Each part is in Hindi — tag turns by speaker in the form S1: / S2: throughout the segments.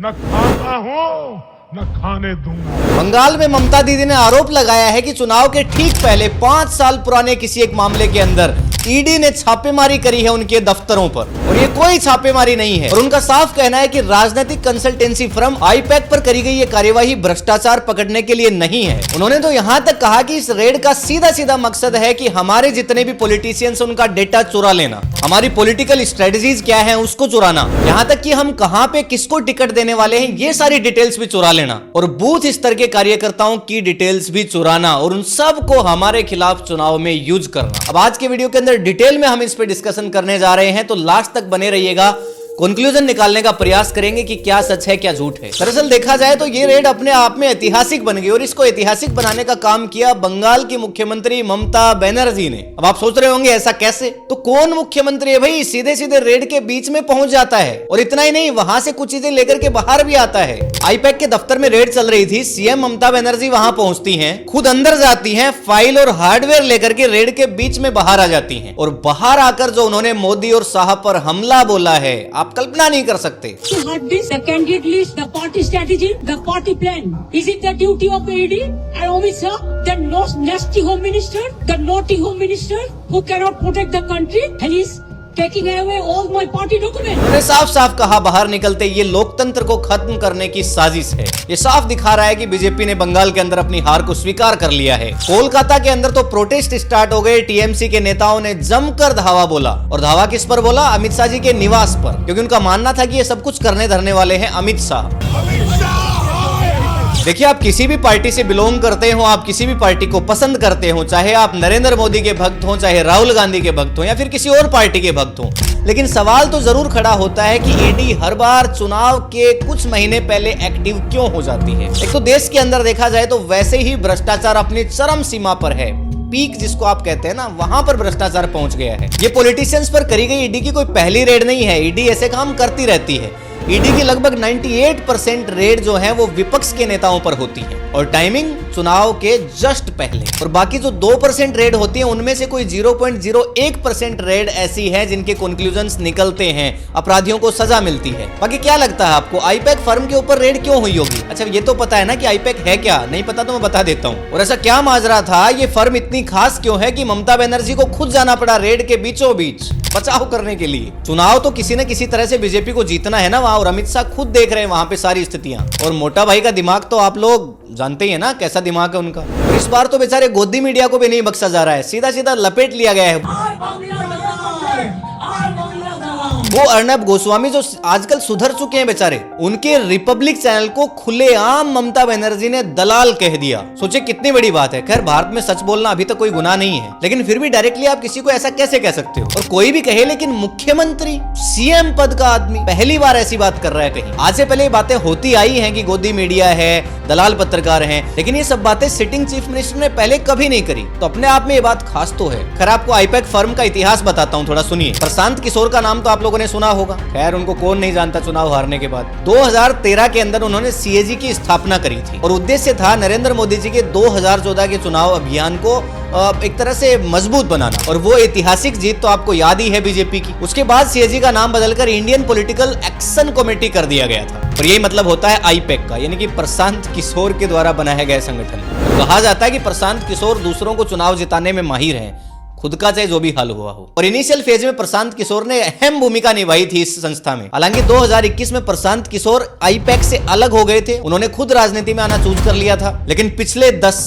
S1: न खाता हूँ न खाने दूंगा।
S2: बंगाल में ममता दीदी ने आरोप लगाया है कि चुनाव के ठीक पहले 5 साल पुराने किसी एक मामले के अंदर ईडी ने छापेमारी करी है उनके दफ्तरों पर, और ये कोई छापेमारी नहीं है। और उनका साफ कहना है कि राजनीतिक कंसल्टेंसी फर्म आईपैक पर करी गई ये कार्यवाही भ्रष्टाचार पकड़ने के लिए नहीं है। उन्होंने तो यहाँ तक कहा कि इस रेड का सीधा सीधा मकसद है कि हमारे जितने भी पॉलिटिशियंस उनका डेटा चुरा लेना, हमारी पॉलिटिकल स्ट्रेटजीज क्या है उसको चुराना, यहाँ तक कि हम कहाँ पे किसको टिकट देने वाले हैं ये सारी डिटेल्स भी चुरा लेना, और बूथ स्तर के कार्यकर्ताओं की डिटेल्स भी चुराना, और उन सब को हमारे खिलाफ चुनाव में यूज करना। अब आज के वीडियो के अंदर डिटेल में हम इस पे डिस्कशन करने जा रहे हैं, तो लास्ट तक बने रहिएगा। कंक्लूजन निकालने का प्रयास करेंगे कि क्या सच है क्या झूठ है। दरअसल देखा जाए तो ये रेड अपने आप में ऐतिहासिक बन गई, और इसको ऐतिहासिक बनाने का काम किया बंगाल की मुख्यमंत्री ममता बनर्जी ने। अब आप सोच रहे होंगे ऐसा कैसे, तो कौन मुख्यमंत्री है भाई सीधे सीधे रेड के बीच में पहुंच जाता है, और इतना ही नहीं वहां से कुछ चीजें लेकर के बाहर भी आता है। आईपैक के दफ्तर में रेड चल रही थी, सीएम ममता बनर्जी वहां पहुंचती हैं, खुद अंदर जाती हैं, फाइल और हार्डवेयर लेकर के रेड के बीच में बाहर आ जाती हैं, और बाहर आकर जो उन्होंने मोदी और शाह पर हमला बोला है आप कल्पना नहीं कर सकते।
S3: The candidate list, the party strategy, the party plan. Is it the duty of the ED and Amit Shah, the nasty home minister, the naughty home minister who cannot protect the country and is taking away all my party documents?
S2: उन्होंने साफ साफ कहा बाहर निकलते ये लोकतंत्र को खत्म करने की साजिश है। ये साफ दिखा रहा है कि बीजेपी ने बंगाल के अंदर अपनी हार को स्वीकार कर लिया है। कोलकाता के अंदर तो प्रोटेस्ट स्टार्ट हो गए, टीएमसी के नेताओं ने जमकर धावा बोला, और धावा किस पर बोला? अमित शाह जी के निवास पर, क्योंकि उनका मानना था कि ये सब कुछ करने धरने वाले हैं अमित शाह। देखिए आप किसी भी पार्टी से बिलोंग करते हो, आप किसी भी पार्टी को पसंद करते हो, चाहे आप नरेंद्र मोदी के भक्त हो, चाहे राहुल गांधी के भक्त हो, या फिर किसी और पार्टी के भक्त हो, लेकिन सवाल तो जरूर खड़ा होता है कि ईडी हर बार चुनाव के कुछ महीने पहले एक्टिव क्यों हो जाती है। एक तो देश के अंदर देखा जाए तो वैसे ही भ्रष्टाचार अपनी चरम सीमा पर है, पीक जिसको आप कहते हैं ना, वहां पर भ्रष्टाचार पहुंच गया है। ये पॉलिटिशियंस पर करी गई ईडी की कोई पहली रेड नहीं है, ईडी ऐसे काम करती रहती है। ईडी की लगभग 98% रेड जो है वो विपक्ष के नेताओं पर होती है, और टाइमिंग चुनाव के जस्ट पहले, और बाकी जो 2% रेड होती है उनमें से कोई 0.01% रेड ऐसी है जिनके कंक्लूजन्स निकलते हैं, अपराधियों को सजा मिलती है। बाकी क्या लगता है आपको आईपैक फर्म के ऊपर रेड क्यों हुई होगी? अच्छा ये तो पता है ना कि आईपैक है क्या, नहीं पता तो मैं बता देता हूँ। और ऐसा क्या माजरा था, ये फर्म इतनी खास क्यों है कि ममता बनर्जी को खुद जाना पड़ा रेड के बीचों बीच बचाव करने के लिए। चुनाव तो किसी न किसी तरह से बीजेपी को जीतना है ना वहां, और अमित शाह खुद देख रहे हैं वहां पे सारी स्थितियां, और मोटा भाई का दिमाग तो आप लोग जानते ही है ना कैसा दिमाग है उनका। इस बार तो बेचारे गोदी मीडिया को भी नहीं बख्शा जा रहा है, सीधा सीधा लपेट लिया गया है। वो अर्नब गोस्वामी जो आजकल सुधर चुके हैं बेचारे, उनके रिपब्लिक चैनल को खुलेआम ममता बनर्जी ने दलाल कह दिया। सोचे कितनी बड़ी बात है। खैर भारत में सच बोलना अभी तक कोई गुनाह नहीं है, लेकिन फिर भी डायरेक्टली आप किसी को ऐसा कैसे कह सकते हो? और कोई भी कहे, लेकिन मुख्यमंत्री सीएम पद का आदमी पहली बार ऐसी बात कर रहा है कहीं। आज से पहले ये बातें होती आई हैं कि गोदी मीडिया है, दलाल पत्रकार हैं, लेकिन ये सब बातें सिटिंग चीफ मिनिस्टर ने पहले कभी नहीं करी, तो अपने आप में ये बात खास तो है। खैर आपको आईपैक फर्म का इतिहास बताता हूँ, थोड़ा सुनिए। प्रशांत किशोर का नाम तो आप लोगों ने सुना होगा, खैर उनको कौन नहीं जानता चुनाव हारने के बाद। 2013 के अंदर उन्होंने सीएजी की स्थापना करी थी, और उद्देश्य था नरेंद्र मोदी जी के 2014 के चुनाव अभियान को एक तरह से मजबूत बनाना, और वो ऐतिहासिक जीत तो आपको याद ही है बीजेपी की। उसके बाद सीएजी का नाम बदलकर इंडियन पॉलिटिकल एक्शन कमेटी कर दिया गया था, और यही मतलब होता है आईपैक का, यानी कि प्रशांत किशोर के द्वारा बनाया गया संगठन। कहा जाता है कि प्रशांत किशोर दूसरों को चुनाव जिताने में माहिर हैं, खुद का चाहे जो भी हाल हुआ हो। और इनिशियल फेज में प्रशांत किशोर ने अहम भूमिका निभाई थी इस संस्था में। हालांकि 2021 में प्रशांत किशोर आईपैक से अलग हो गए थे, उन्होंने खुद राजनीति में आना चूज कर लिया था, लेकिन पिछले 10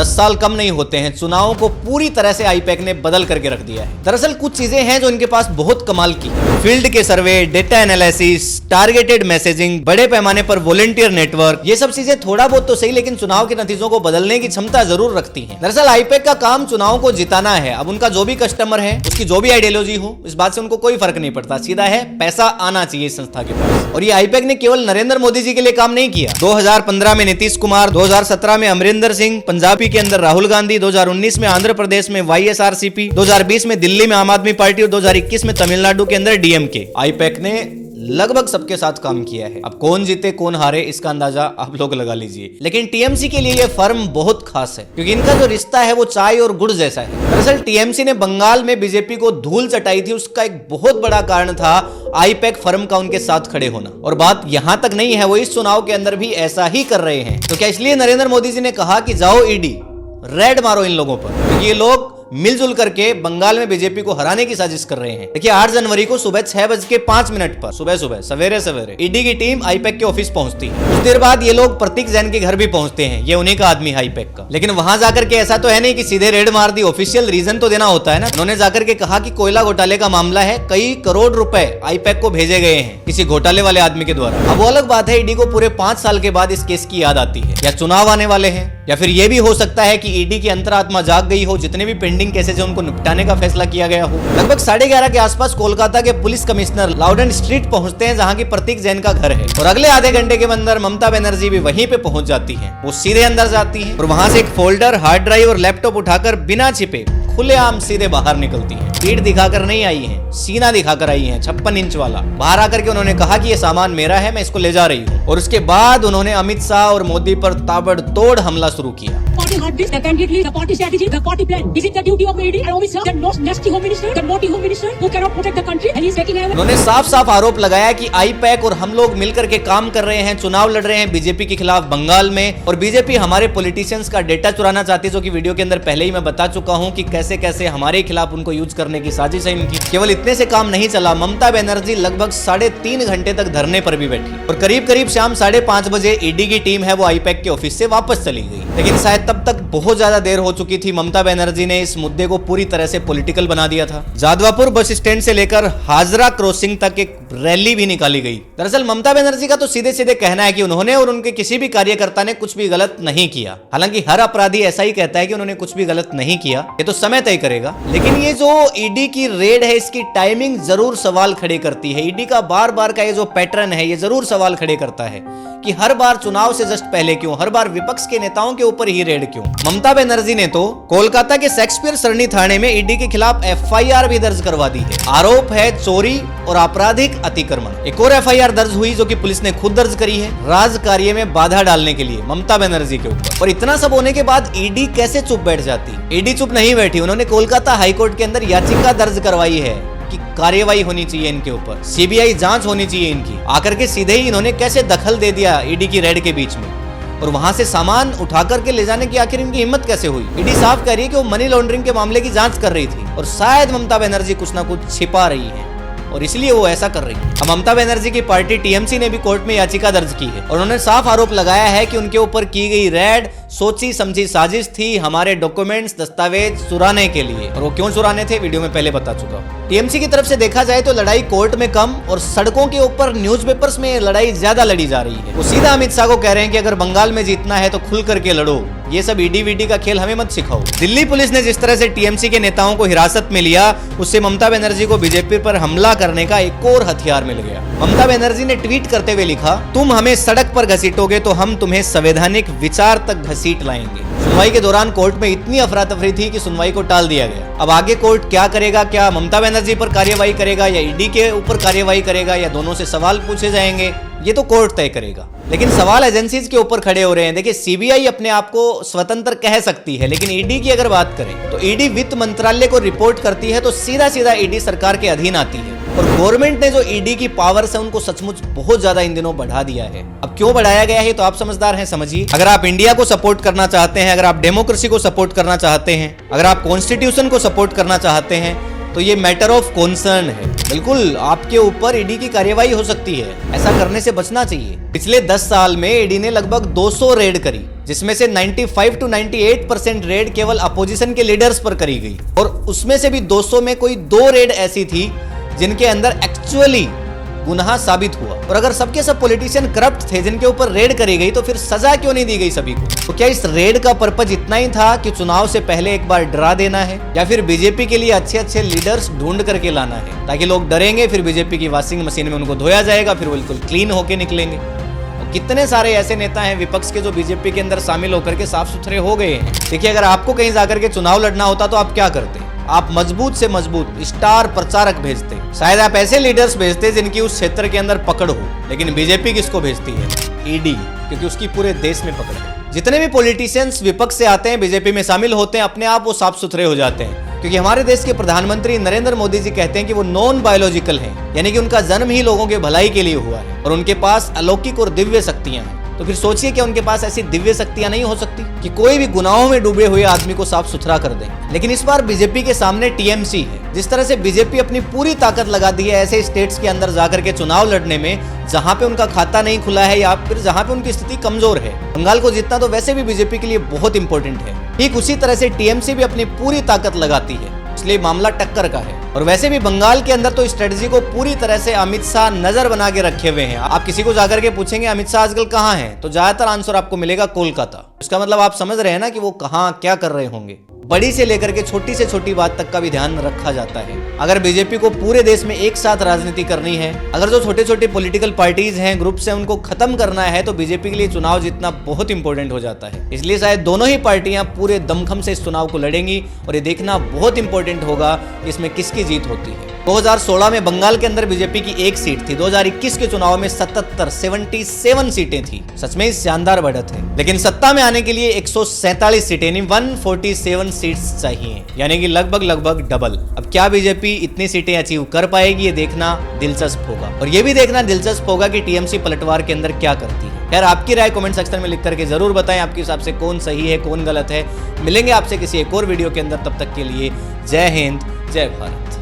S2: साल कम नहीं होते हैं, चुनावों को पूरी तरह से आईपैक ने बदल करके रख दिया है। दरअसल कुछ चीजें हैं जो इनके पास बहुत कमाल की, फील्ड के सर्वे, डेटा एनालिसिस, टारगेटेड मैसेजिंग, बड़े पैमाने पर वॉलंटियर नेटवर्क, ये सब चीजें थोड़ा बहुत तो सही, लेकिन चुनाव के नतीजों को बदलने की क्षमता जरूर रखती है। दरअसल आईपैक का काम चुनाव को जिताना है। अब उनका जो भी कस्टमर है, उसकी जो भी आइडियोलॉजी हो, इस बात से उनको कोई फर्क नहीं पड़ता, सीधा है पैसा आना चाहिए इस संस्था के पास। और ये आईपैक ने केवल नरेंद्र मोदी जी के लिए काम नहीं किया। 2015 में नीतीश कुमार, 2017 में अमरिंदर सिंह, पंजाबी के अंदर राहुल गांधी, 2019 में आंध्र प्रदेश में वाईएसआरसीपी, 2020 में दिल्ली में आम आदमी पार्टी, और 2021 में तमिलनाडु के अंदर डीएमके। आईपैक ने लगभग सबके साथ काम किया है। अब कौन जीते कौन हारे इसका अंदाजा आप लोग लगा लीजिए। लेकिन टीएमसी के लिए ये फर्म बहुत खास है क्योंकि इनका जो रिश्ता है वो चाय और गुड़ जैसा है। दरअसल टीएमसी ने बंगाल में बीजेपी को धूल चटाई थी, उसका एक बहुत बड़ा कारण था आईपैक फर्म का उनके साथ खड़े होना। और बात यहां तक नहीं है, वो इस चुनाव के अंदर भी ऐसा ही कर रहे हैं। तो क्या इसलिए नरेंद्र मोदी जी ने कहा कि जाओ ईडी रेड मारो इन लोगों पर, क्योंकि ये लोग मिलजुल करके बंगाल में बीजेपी को हराने की साजिश कर रहे हैं। देखिए 8 जनवरी को सुबह 6:05 पर सुबह सवेरे ईडी की टीम आईपैक के ऑफिस पहुंचती है। कुछ देर बाद ये लोग प्रतीक जैन के घर भी पहुंचते हैं, ये उन्हीं का आदमी है आईपैक का। लेकिन वहां जाकर के ऐसा तो है नहीं कि सीधे रेड मार दी, ऑफिशियल रीजन तो देना होता है ना। उन्होंने जाकर के कहा कि कोयला घोटाले का मामला है, कई करोड़ रुपए आईपैक को भेजे गए हैं किसी घोटाले वाले आदमी के द्वारा। अब वो अलग बात है ईडी को पूरे 5 साल के बाद इस केस की याद आती है, या चुनाव आने वाले हैं, या फिर ये भी हो सकता है कि ईडी की अंतरात्मा जाग गई हो, जितने भी पेंडिंग केसेस है उनको निपटाने का फैसला किया गया हो। लगभग 11:30 के आसपास कोलकाता के पुलिस कमिश्नर लाउडन स्ट्रीट पहुंचते हैं, जहां की प्रतीक जैन का घर है। और अगले आधे घंटे के अंदर ममता बनर्जी भी वहीं पे पहुंच जाती है। वो सीधे अंदर जाती है और वहां से एक फोल्डर, हार्ड ड्राइव और लैपटॉप उठाकर बिना छिपे खुलेआम सीधे बाहर निकलती है। पीठ दिखाकर नहीं आई है, सीना दिखाकर आई है, 56 इंच वाला। बाहर आकर के उन्होंने कहा कि ये सामान मेरा है, मैं इसको ले जा रही हूँ। और उसके बाद उन्होंने अमित शाह और मोदी पर ताबड़तोड़ हमला शुरू किया।
S3: Party hard list, the candidate list, the party strategy, the party plan. Is it the duty of AD and Amit Shah, the most nasty home minister, the naughty home minister who cannot protect the country and he is taking away?
S2: उन्होंने साफ साफ आरोप लगाया कि आईपैक और हम लोग मिलकर के काम कर रहे हैं, चुनाव लड़ रहे हैं बीजेपी के खिलाफ बंगाल में, और बीजेपी हमारे पॉलिटिशियंस का डेटा चुराना चाहती है, जो कि वीडियो के अंदर पहले ही मैं बता चुका हूं कि कैसे कैसे हमारे खिलाफ उनको यूज करने की साजिश है इनकी। केवल इतने से काम नहीं चला, ममता बनर्जी लगभग 3.5 घंटे तक धरने पर भी बैठी और करीब करीब शाम 5:30 बजे ईडी की टीम है वो आईपैक के ऑफिस से वापस चली गई। लेकिन शायद तब तक बहुत ज्यादा देर हो चुकी थी। ममता बनर्जी ने इस मुद्दे को पूरी तरह से पॉलिटिकल बना दिया था। जादवापुर बस स्टैंड से लेकर हाजरा क्रॉसिंग तक एक रैली भी निकाली गई। दरअसल ममता बनर्जी का तो सीधे सीधे कहना है कि उन्होंने और उनके किसी भी कार्यकर्ता ने कुछ भी गलत नहीं किया। हालांकि हर अपराधी ऐसा ही कहता है कि उन्होंने कुछ भी गलत नहीं किया, ये तो समय तय करेगा। लेकिन ये जो ईडी की रेड है, इसकी टाइमिंग जरूर सवाल खड़े करती है। ईडी का बार बार का ये जो पैटर्न है, ये जरूर सवाल खड़े करता है कि हर बार चुनाव से जस्ट पहले क्यों, हर बार विपक्ष के नेताओं के ऊपर ही रेड क्यों। ममता बनर्जी ने तो कोलकाता के शेक्सपियर सरनी थाने में ईडी के खिलाफ एफआईआर भी दर्ज करवा दी है। आरोप है चोरी और आपराधिक अतिक्रमण। एक और एफआईआर दर्ज हुई जो कि पुलिस ने खुद दर्ज करी है, राज कार्य में बाधा डालने के लिए ममता बनर्जी के ऊपर। और इतना सब होने के बाद ईडी कैसे चुप बैठ जाती? ईडी चुप नहीं बैठी, उन्होंने कोलकाता हाईकोर्ट के अंदर याचिका दर्ज करवाई है कि कार्यवाही होनी चाहिए इनके ऊपर, सीबीआई जांच होनी चाहिए इनकी। आकर के सीधे ही इन्होंने कैसे दखल दे दिया ईडी की रेड के बीच में, और वहां से सामान उठा करके ले जाने की आखिर इनकी हिम्मत कैसे हुई? ईडी साफ कह रही है कि वो मनी लॉन्ड्रिंग के मामले की जांच कर रही थी और शायद ममता बनर्जी कुछ ना कुछ छिपा रही है और इसलिए वो ऐसा कर रही है। अब ममता बनर्जी की पार्टी टीएमसी ने भी कोर्ट में याचिका दर्ज की है और उन्होंने साफ आरोप लगाया है कि उनके ऊपर की गई रेड सोची समझी साजिश थी, हमारे डॉक्यूमेंट्स दस्तावेज चुराने के लिए। और वो क्यों चुराने थे वीडियो में पहले बता चुका हूं। टीएमसी की तरफ से देखा जाए तो लड़ाई कोर्ट में कम और सड़कों के ऊपर न्यूज़पेपर्स में लड़ाई ज्यादा लड़ी जा रही है। वो सीधा अमित शाह को कह रहे हैं कि अगर बंगाल में जीतना है तो खुल करके लड़ो, ये सब ईडी वीडी का खेल हमें मत सिखाओ। दिल्ली पुलिस ने जिस तरह से टीएमसी के नेताओं को हिरासत में लिया, उससे ममता बनर्जी को बीजेपी पर हमला करने का एक और हथियार मिल गया। ममता बनर्जी ने ट्वीट करते हुए लिखा, तुम हमें सड़क पर घसीटोगे तो हम तुम्हें संवैधानिक विचार तक घसीट लाएंगे। सुनवाई के दौरान कोर्ट में इतनी अफरा तफरी थी कि सुनवाई को टाल दिया गया। अब आगे कोर्ट क्या करेगा? क्या ममता बनर्जी पर कार्यवाही करेगा या ईडी के ऊपर कार्यवाही करेगा या दोनों से सवाल पूछे जाएंगे, ये तो कोर्ट तय करेगा। लेकिन सवाल एजेंसीज के ऊपर खड़े हो रहे हैं। देखिए सीबीआई अपने आप को स्वतंत्र कह सकती है, लेकिन ईडी की अगर बात करें तो ईडी वित्त मंत्रालय को रिपोर्ट करती है तो सीधा सीधा ईडी सरकार के अधीन आती है। और गवर्नमेंट ने जो ईडी की पावर्स है उनको सचमुच बहुत ज्यादा इन दिनों बढ़ा दिया है। अब क्यों बढ़ाया गया है तो आप समझदार हैं, समझिए। अगर आप इंडिया को सपोर्ट करना चाहते हैं, अगर आप डेमोक्रेसी को सपोर्ट करना चाहते हैं, अगर आप कॉन्स्टिट्यूशन को सपोर्ट करना चाहते हैं, तो ये मैटर ऑफ कॉन्सर्न है। बिल्कुल आपके ऊपर ईडी की कार्यवाही हो सकती है, ऐसा करने से बचना चाहिए। पिछले 10 साल में ईडी ने लगभग 200 रेड करी, जिसमें से 95 to 98% रेड केवल अपोजिशन के लीडर्स पर करी गई। और उसमें से भी 200 में कोई 2 रेड ऐसी थी जिनके अंदर एक्चुअली गुनाह साबित हुआ। और अगर सबके सब पॉलिटिशियन करप्ट थे जिनके ऊपर रेड करी गई, तो फिर सजा क्यों नहीं दी गई सभी को? तो क्या इस रेड का पर्पज इतना ही था कि चुनाव से पहले एक बार डरा देना है, या फिर बीजेपी के लिए अच्छे अच्छे लीडर्स ढूंढ करके लाना है ताकि लोग डरेंगे, फिर बीजेपी की वॉशिंग मशीन में उनको धोया जाएगा, फिर बिल्कुल क्लीन होके निकलेंगे? कितने सारे ऐसे नेता हैं विपक्ष के जो बीजेपी के अंदर शामिल होकर के साफ सुथरे हो गए हैं। देखिए अगर आपको कहीं जाकर के चुनाव लड़ना होता तो आप क्या करते? आप मजबूत से मजबूत स्टार प्रचारक भेजते, शायद आप ऐसे लीडर्स भेजते जिनकी उस क्षेत्र के अंदर पकड़ हो। लेकिन बीजेपी किसको भेजती है? ईडी, क्योंकि उसकी पूरे देश में पकड़ है। जितने भी पॉलिटिशियंस विपक्ष से आते हैं, बीजेपी में शामिल होते हैं, अपने आप वो साफ सुथरे हो जाते हैं, क्योंकि हमारे देश के प्रधानमंत्री नरेंद्र मोदी जी कहते हैं कि वो नॉन बायोलॉजिकल हैं, यानी कि उनका जन्म ही लोगों के भलाई के लिए हुआ है और उनके पास अलौकिक और दिव्य शक्तियां हैं। तो फिर सोचिए कि उनके पास ऐसी दिव्य शक्तियां नहीं हो सकती कि कोई भी गुनाहों में डूबे हुए आदमी को साफ सुथरा कर दे। लेकिन इस बार बीजेपी के सामने टीएमसी है। जिस तरह से बीजेपी अपनी पूरी ताकत लगा दी है ऐसे स्टेट्स के अंदर जाकर के चुनाव लड़ने में जहां पे उनका खाता नहीं खुला है या फिर जहां पे उनकी स्थिति कमजोर है। बंगाल को जीतना तो वैसे भी बीजेपी के लिए बहुत इंपॉर्टेंट है। ठीक उसी तरह से टीएमसी भी अपनी पूरी ताकत लगाती है, इसलिए मामला टक्कर का है। और वैसे भी बंगाल के अंदर तो स्ट्रेटजी को पूरी तरह से अमित शाह नजर बना के रखे हुए हैं। आप किसी को जाकर के पूछेंगे अमित शाह आजकल कहाँ हैं, तो ज्यादातर आंसर आपको मिलेगा कोलकाता। इसका मतलब आप समझ रहे हैं ना कि वो कहाँ क्या कर रहे होंगे। बड़ी से लेकर के छोटी से छोटी बात तक का भी ध्यान रखा जाता है। अगर बीजेपी को पूरे देश में एक साथ राजनीति करनी है, अगर जो छोटे छोटे पॉलिटिकल पार्टीज हैं, ग्रुप्स हैं, उनको खत्म करना है, तो बीजेपी के लिए चुनाव जीतना बहुत इंपॉर्टेंट हो जाता है। इसलिए शायद दोनों ही पार्टियां पूरे दमखम से इस चुनाव को लड़ेंगी और ये देखना बहुत इंपॉर्टेंट होगा कि इसमें किसकी जीत होती है। 2016 में बंगाल के अंदर बीजेपी की एक सीट थी, 2021 के चुनाव में 77 सीटें थी। सच में शानदार बढ़त है। लेकिन सत्ता में आने के लिए 147 सीटें यानी 147 सीट्स चाहिए, यानी कि लगभग डबल। अब क्या बीजेपी इतनी सीटें अचीव कर पाएगी, ये देखना दिलचस्प होगा। और ये भी देखना दिलचस्प होगा कि टीएमसी पलटवार के अंदर क्या करती है। यार आपकी राय कमेंट सेक्शन में लिख करके जरूर बताएं, आपके हिसाब से कौन सही है कौन गलत है। मिलेंगे आपसे किसी एक और वीडियो के अंदर, तब तक के लिए जय हिंद जय भारत।